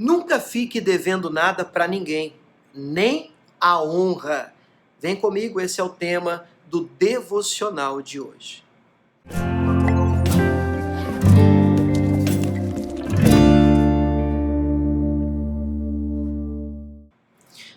Nunca fique devendo nada para ninguém, nem a honra. Vem comigo, esse é o tema do devocional de hoje.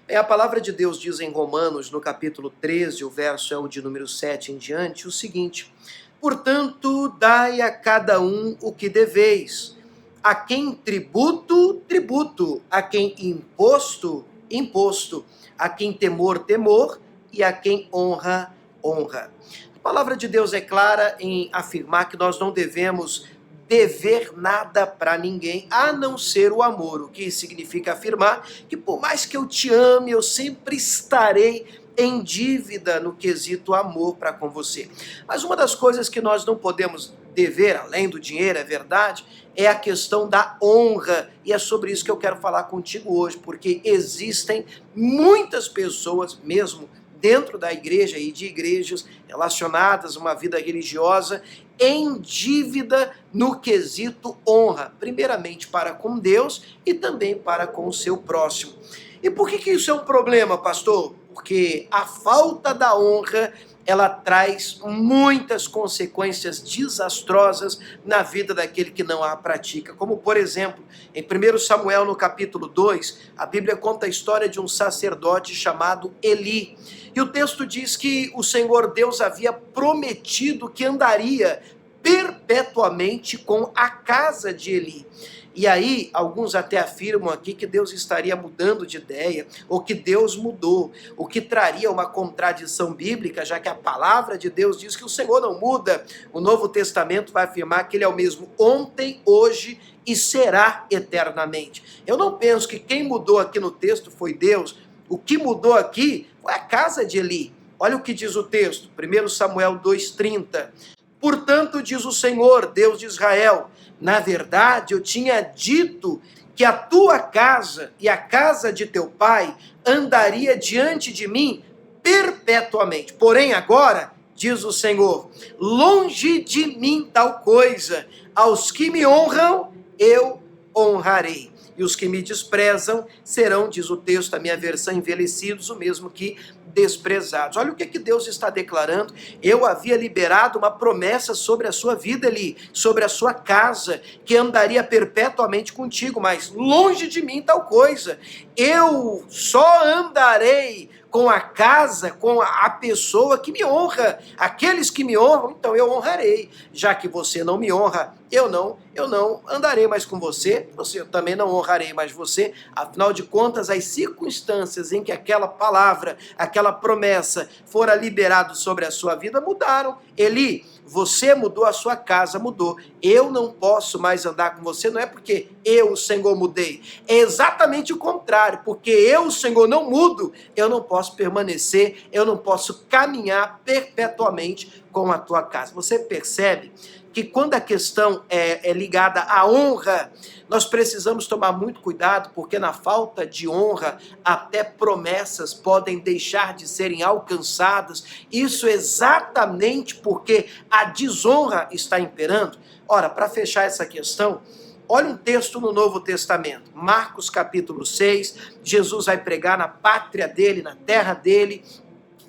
A palavra de Deus diz em Romanos, no capítulo 13, o verso é o de número 7 em diante, o seguinte: portanto, dai a cada um o que deveis, a quem tributo, tributo, a quem imposto, imposto, a quem temor, temor, e a quem honra, honra. A palavra de Deus é clara em afirmar que nós não devemos dever nada para ninguém, a não ser o amor, o que significa afirmar que por mais que eu te ame, eu sempre estarei em dívida no quesito amor para com você. Mas uma das coisas que nós não podemos dever, além do dinheiro, é verdade, é a questão da honra, e é sobre isso que eu quero falar contigo hoje, porque existem muitas pessoas, mesmo dentro da igreja e de igrejas relacionadas a uma vida religiosa, em dívida no quesito honra, primeiramente para com Deus e também para com o seu próximo. E por que isso é um problema, pastor? Porque a falta da honra, ela traz muitas consequências desastrosas na vida daquele que não a pratica. Como, por exemplo, em 1 Samuel, no capítulo 2, a Bíblia conta a história de um sacerdote chamado Eli. E o texto diz que o Senhor Deus havia prometido que andaria perpetuamente com a casa de Eli. E aí, alguns até afirmam aqui que Deus estaria mudando de ideia, ou que Deus mudou, o que traria uma contradição bíblica, já que a palavra de Deus diz que o Senhor não muda. O Novo Testamento vai afirmar que Ele é o mesmo ontem, hoje e será eternamente. Eu não penso que quem mudou aqui no texto foi Deus. O que mudou aqui foi a casa de Eli. Olha o que diz o texto, 1 Samuel 2,30. Portanto, diz o Senhor, Deus de Israel, na verdade eu tinha dito que a tua casa e a casa de teu pai andaria diante de mim perpetuamente. Porém agora, diz o Senhor, longe de mim tal coisa, aos que me honram eu honrarei. E os que me desprezam serão, diz o texto, a minha versão, envelhecidos, o mesmo que desprezados. Olha o que Deus está declarando. Eu havia liberado uma promessa sobre a sua vida ali, sobre a sua casa, que andaria perpetuamente contigo, mas longe de mim tal coisa. Eu só andarei com a casa, com a pessoa que me honra. Aqueles que me honram, então eu honrarei. Já que você não me honra, eu não andarei mais com você, eu também não honrarei mais você. Afinal de contas, as circunstâncias em que aquela palavra, aquela promessa fora liberada sobre a sua vida mudaram. Eli, você mudou, a sua casa mudou. Eu não posso mais andar com você, não é porque eu, o Senhor, mudei. É exatamente o contrário, porque eu, o Senhor, não mudo, eu não posso permanecer, eu não posso caminhar perpetuamente com a tua casa. Você percebe que quando a questão é ligada à honra, nós precisamos tomar muito cuidado, porque na falta de honra, até promessas podem deixar de serem alcançadas. Isso exatamente porque a desonra está imperando. Ora, para fechar essa questão, olha um texto no Novo Testamento, Marcos capítulo 6, Jesus vai pregar na pátria dele, na terra dele,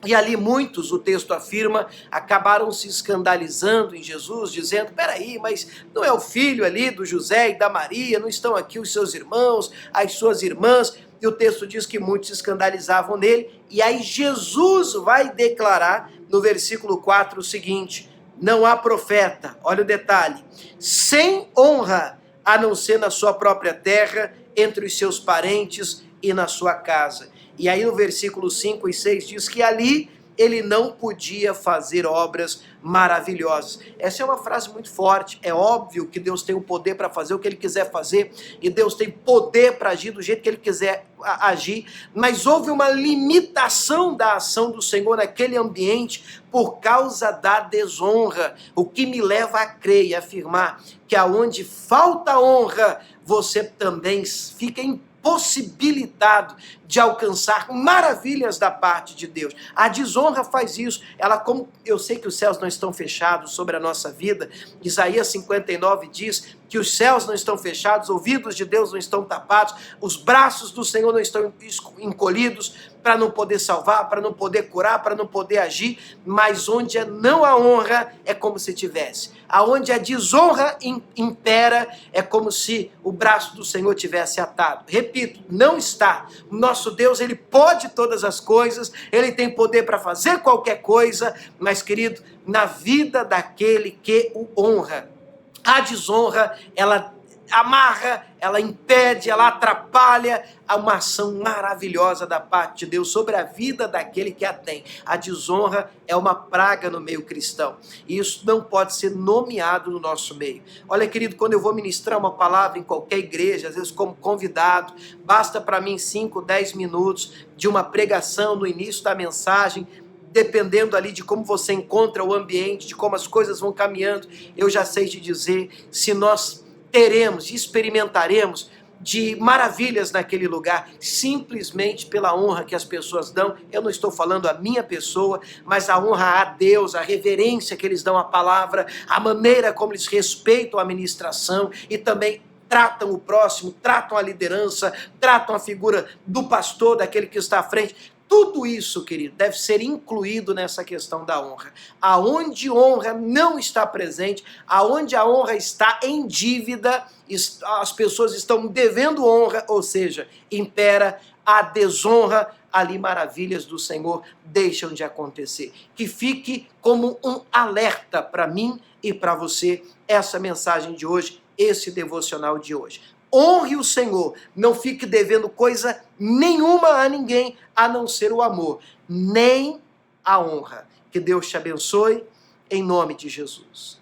e ali muitos, o texto afirma, acabaram se escandalizando em Jesus, dizendo, peraí, mas não é o filho ali do José e da Maria, não estão aqui os seus irmãos, as suas irmãs? E o texto diz que muitos se escandalizavam nele, e aí Jesus vai declarar no versículo 4 o seguinte, não há profeta, olha o detalhe, sem honra, a não ser na sua própria terra, entre os seus parentes e na sua casa. E aí no versículo 5 e 6 diz que ali ele não podia fazer obras maravilhosas. Essa é uma frase muito forte. É óbvio que Deus tem o poder para fazer o que Ele quiser fazer, e Deus tem poder para agir do jeito que Ele quiser agir, mas houve uma limitação da ação do Senhor naquele ambiente por causa da desonra, o que me leva a crer e afirmar que aonde falta honra, você também fica impossibilitado de alcançar maravilhas da parte de Deus. A desonra faz isso. Ela, como eu sei que os céus não estão fechados sobre a nossa vida, Isaías 59 diz que os céus não estão fechados, ouvidos de Deus não estão tapados, os braços do Senhor não estão encolhidos para não poder salvar, para não poder curar, para não poder agir, mas onde não há honra é como se tivesse. Aonde a desonra impera é como se o braço do Senhor tivesse atado. Repito, não está. O nosso Deus, ele pode todas as coisas, ele tem poder para fazer qualquer coisa, mas, querido, na vida daquele que o honra, a desonra, ela amarra, ela impede, ela atrapalha uma ação maravilhosa da parte de Deus sobre a vida daquele que a tem. A desonra é uma praga no meio cristão. E isso não pode ser nomeado no nosso meio. Olha, querido, quando eu vou ministrar uma palavra em qualquer igreja, às vezes como convidado, basta para mim 5, 10 minutos de uma pregação no início da mensagem, dependendo ali de como você encontra o ambiente, de como as coisas vão caminhando, eu já sei te dizer se nós teremos, experimentaremos de maravilhas naquele lugar, simplesmente pela honra que as pessoas dão. Eu não estou falando a minha pessoa, mas a honra a Deus, a reverência que eles dão à palavra, a maneira como eles respeitam a ministração e também tratam o próximo, tratam a liderança, tratam a figura do pastor, daquele que está à frente. Tudo isso, querido, deve ser incluído nessa questão da honra. Aonde honra não está presente, aonde a honra está em dívida, as pessoas estão devendo honra, ou seja, impera a desonra, ali maravilhas do Senhor deixam de acontecer. Que fique como um alerta para mim e para você essa mensagem de hoje, esse devocional de hoje. Honre o Senhor, não fique devendo coisa nenhuma a ninguém, a não ser o amor, nem a honra. Que Deus te abençoe, em nome de Jesus.